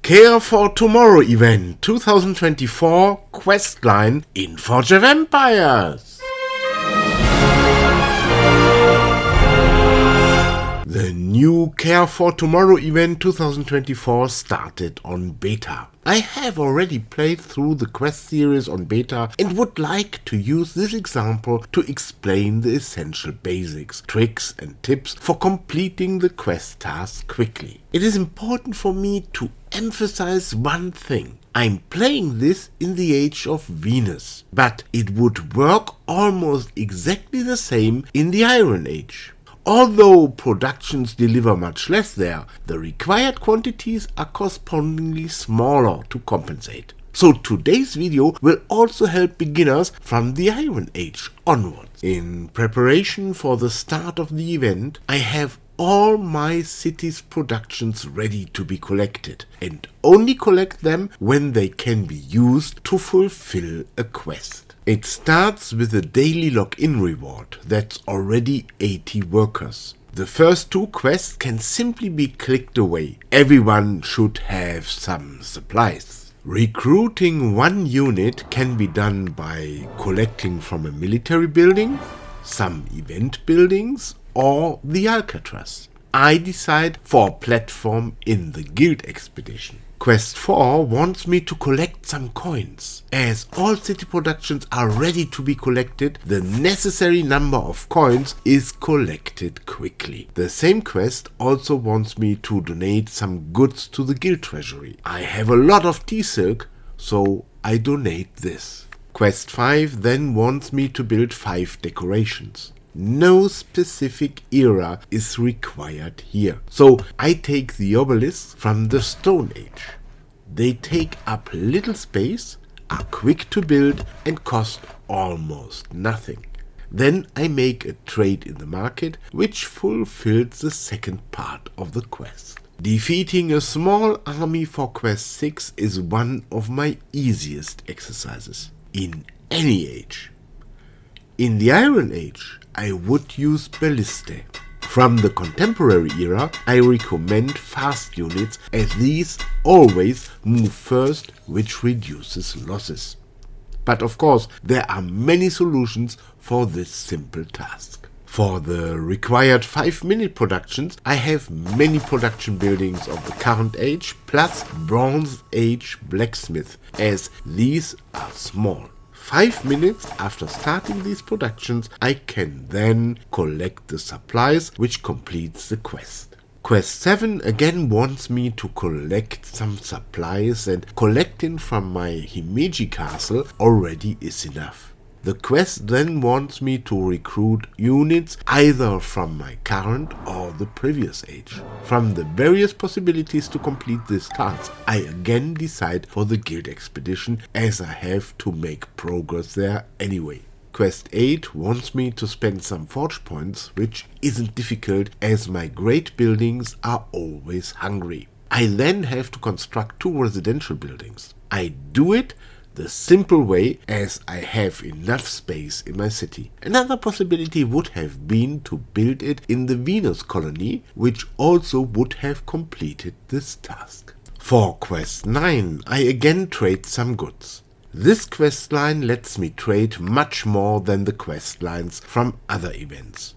Care for Tomorrow event 2024 Questline in Forge of Empires. The new Care for Tomorrow event 2024 started on beta. I have already played through the quest series on beta and would like to use this example to explain the essential basics, tricks and tips for completing the quest task quickly. It is important for me to emphasize one thing. I'm playing this in the age of Venus, but it would work almost exactly the same in the Iron Age. Although productions deliver much less there, the required quantities are correspondingly smaller to compensate. So today's video will also help beginners from the Iron Age onwards. In preparation for the start of the event, I have all my city's productions ready to be collected and only collect them when they can be used to fulfill a quest. It starts with a daily login reward that's already 80 workers. The first two quests can simply be clicked away. Everyone should have some supplies. Recruiting one unit can be done by collecting from a military building, some event buildings, or the Alcatraz. I decide for a platform in the guild expedition. Quest 4 wants me to collect some coins. As all city productions are ready to be collected, the necessary number of coins is collected quickly. The same quest also wants me to donate some goods to the guild treasury. I have a lot of tea silk, so I donate this. Quest 5 then wants me to build 5 decorations. No specific era is required here, so I take the obelisks from the Stone Age. They take up little space, are quick to build and cost almost nothing. Then I make a trade in the market, which fulfills the second part of the quest. Defeating a small army for quest 6 is one of my easiest exercises in any age. In the Iron Age, I would use ballistae. From the contemporary era, I recommend fast units as these always move first, which reduces losses. But of course, there are many solutions for this simple task. For the required 5-minute productions, I have many production buildings of the current age plus Bronze Age blacksmith, as these are small. 5 minutes after starting these productions, I can then collect the supplies, which completes the quest. Quest 7 again wants me to collect some supplies, and collecting from my Himeji castle already is enough. The quest then wants me to recruit units either from my current or the previous age. From the various possibilities to complete this task, I again decide for the guild expedition, as I have to make progress there anyway. Quest 8 wants me to spend some forge points, which isn't difficult as my great buildings are always hungry. I then have to construct 2 residential buildings. I do it the simple way, as I have enough space in my city. Another possibility would have been to build it in the Venus colony, which also would have completed this task. For quest 9, I again trade some goods. This quest line lets me trade much more than the quest lines from other events.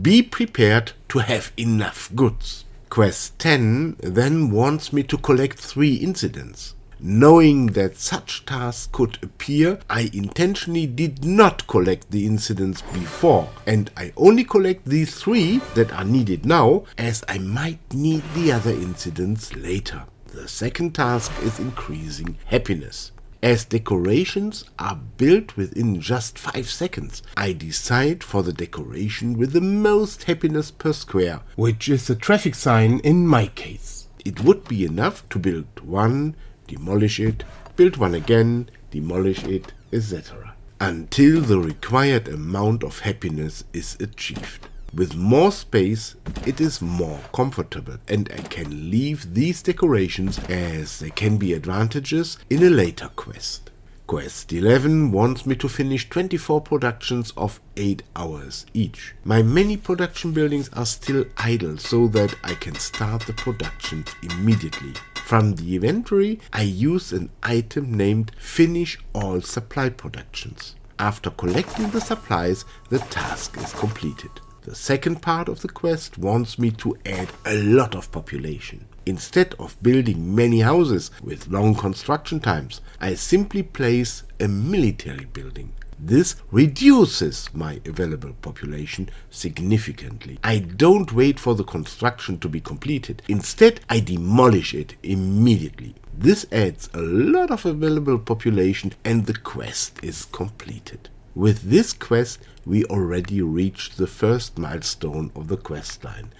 Be prepared to have enough goods. Quest 10 then wants me to collect 3 incidents. Knowing that such tasks could appear, I intentionally did not collect the incidents before, and I only collect these 3 that are needed now, as I might need the other incidents later. The second task is increasing happiness. As decorations are built within just 5 seconds, I decide for the decoration with the most happiness per square, which is a traffic sign in my case. It would be enough to build 1, demolish it, build 1 again, demolish it, etc. until the required amount of happiness is achieved. With more space, it is more comfortable, and I can leave these decorations as there can be advantages in a later quest. Quest 11 wants me to finish 24 productions of 8 hours each. My many production buildings are still idle so that I can start the productions immediately. From the inventory, I use an item named Finish All Supply Productions. After collecting the supplies, the task is completed. The second part of the quest wants me to add a lot of population. Instead of building many houses with long construction times, I simply place a military building. This reduces my available population significantly. I don't wait for the construction to be completed. Instead, I demolish it immediately. This adds a lot of available population and the quest is completed. With this quest, we already reached the first milestone of the quest line,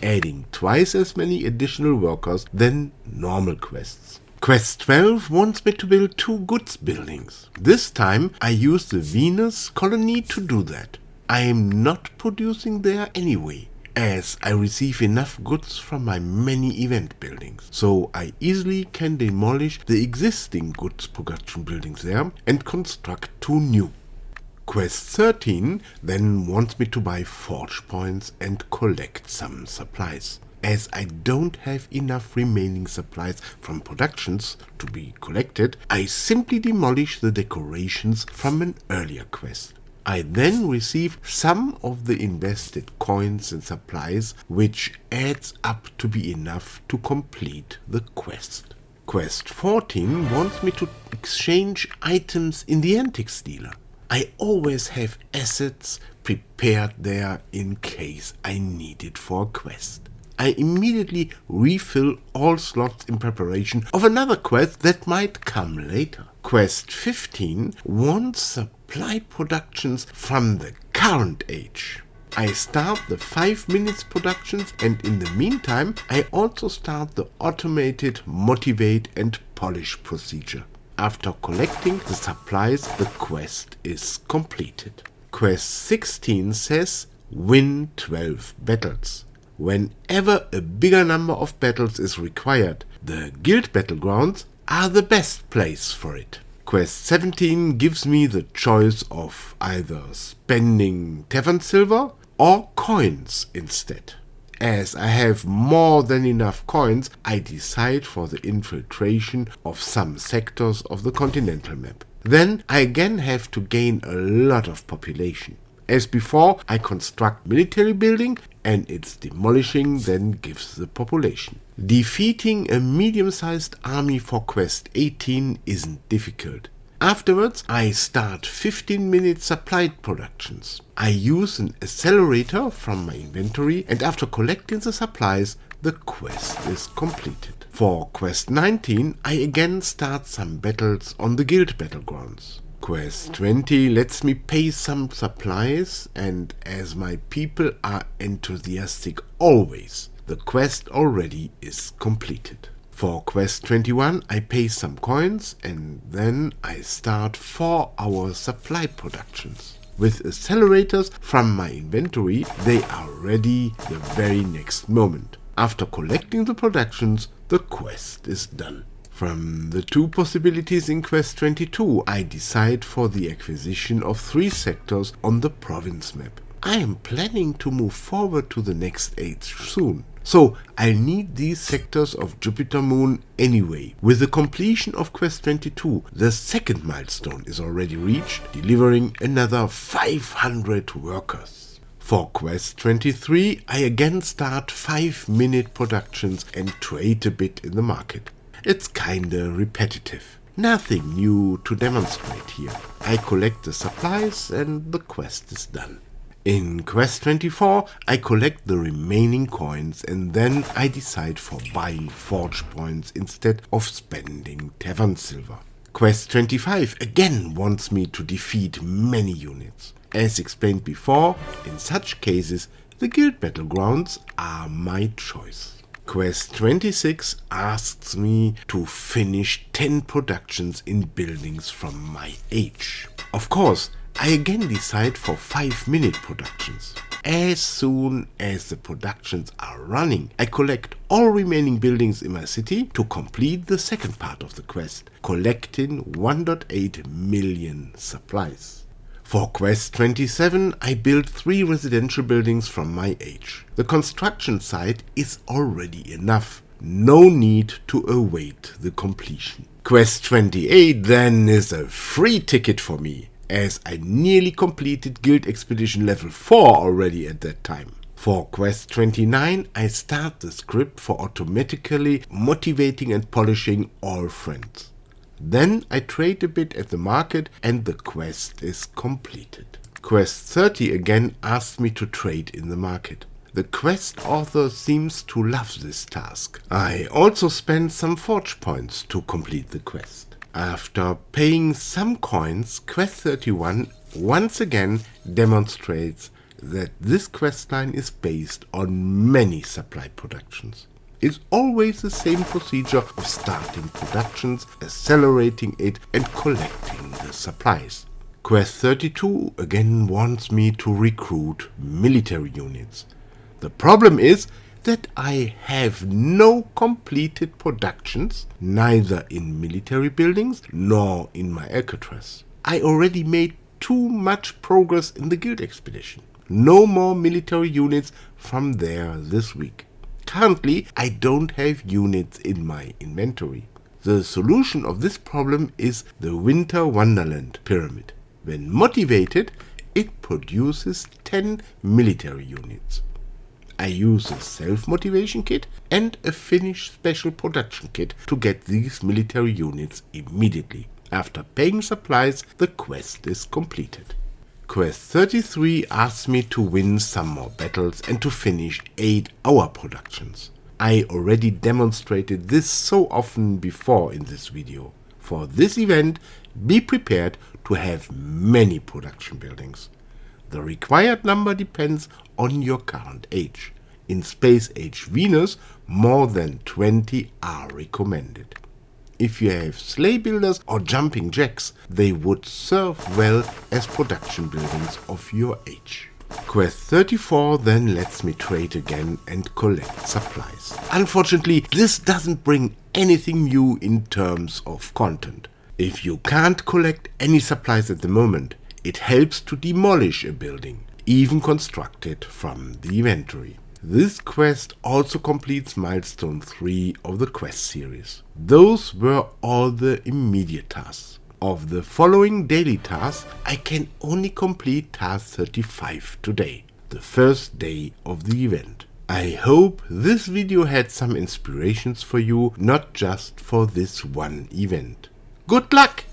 adding twice as many additional workers than normal quests. Quest 12 wants me to build 2 goods buildings. This time I use the Venus colony to do that. I am not producing there anyway, as I receive enough goods from my many event buildings, so I easily can demolish the existing goods production buildings there and construct 2 new. Quest 13 then wants me to buy forge points and collect some supplies. As I don't have enough remaining supplies from productions to be collected, I simply demolish the decorations from an earlier quest. I then receive some of the invested coins and supplies, which adds up to be enough to complete the quest. Quest 14 wants me to exchange items in the antiques dealer. I always have assets prepared there in case I need it for a quest. I immediately refill all slots in preparation of another quest that might come later. Quest 15 wants supply productions from the current age. I start the 5 minutes productions, and in the meantime I also start the automated motivate and polish procedure. After collecting the supplies, the quest is completed. Quest 16 says win 12 battles. Whenever a bigger number of battles is required, the guild battlegrounds are the best place for it. Quest 17 gives me the choice of either spending tavern silver or coins instead. As I have more than enough coins, I decide for the infiltration of some sectors of the continental map. Then I again have to gain a lot of population. As before, I construct military building and its demolishing then gives the population. Defeating a medium-sized army for quest 18 isn't difficult. Afterwards, I start 15-minute supply productions. I use an accelerator from my inventory, and after collecting the supplies, the quest is completed. For quest 19, I again start some battles on the guild battlegrounds. Quest 20 lets me pay some supplies, and as my people are enthusiastic always, the quest already is completed. For quest 21 I pay some coins and then I start 4-hour supply productions. With accelerators from my inventory, they are ready the very next moment. After collecting the productions, the quest is done. From the 2 possibilities in quest 22, I decide for the acquisition of 3 sectors on the province map. I am planning to move forward to the next age soon, so I'll need these sectors of Jupiter Moon anyway. With the completion of quest 22, the second milestone is already reached, delivering another 500 workers. For quest 23, I again start 5-minute productions and trade a bit in the market. It's kinda repetitive. Nothing new to demonstrate here. I collect the supplies and the quest is done. In quest 24, I collect the remaining coins and then I decide for buying forge points instead of spending tavern silver. Quest 25 again wants me to defeat many units. As explained before, in such cases, the guild battlegrounds are my choice. Quest 26 asks me to finish 10 productions in buildings from my age. Of course, I again decide for 5-minute productions. As soon as the productions are running, I collect all remaining buildings in my city to complete the second part of the quest, collecting 1.8 million supplies. For quest 27, I build 3 residential buildings from my age. The construction site is already enough. No need to await the completion. Quest 28 then is a free ticket for me, as I nearly completed Guild Expedition level 4 already at that time. For Quest 29 I start the script for automatically motivating and polishing all friends. Then I trade a bit at the market and the quest is completed. Quest 30 again asked me to trade in the market. The quest author seems to love this task. I also spent some forge points to complete the quest. After paying some coins, Quest 31 once again demonstrates that this questline is based on many supply productions. It's always the same procedure of starting productions, accelerating it and collecting the supplies. Quest 32 again wants me to recruit military units. The problem is that I have no completed productions, neither in military buildings nor in my Alcatraz. I already made too much progress in the Guild Expedition. No more military units from there this week. Currently, I don't have units in my inventory. The solution of this problem is the Winter Wonderland pyramid. When motivated, it produces 10 military units. I use a self-motivation kit and a finished special production kit to get these military units immediately. After paying supplies, the quest is completed. Quest 33 asks me to win some more battles and to finish 8-hour productions. I already demonstrated this so often before in this video. For this event, be prepared to have many production buildings. The required number depends on your current age. In Space Age Venus, more than 20 are recommended. If you have sleigh builders or jumping jacks, they would serve well as production buildings of your age. Quest 34 then lets me trade again and collect supplies. Unfortunately, this doesn't bring anything new in terms of content. If you can't collect any supplies at the moment, it helps to demolish a building, even constructed from the inventory. This quest also completes milestone 3 of the quest series. Those were all the immediate tasks. Of the following daily tasks, I can only complete task 35 today, the first day of the event. I hope this video had some inspirations for you, not just for this one event. Good luck!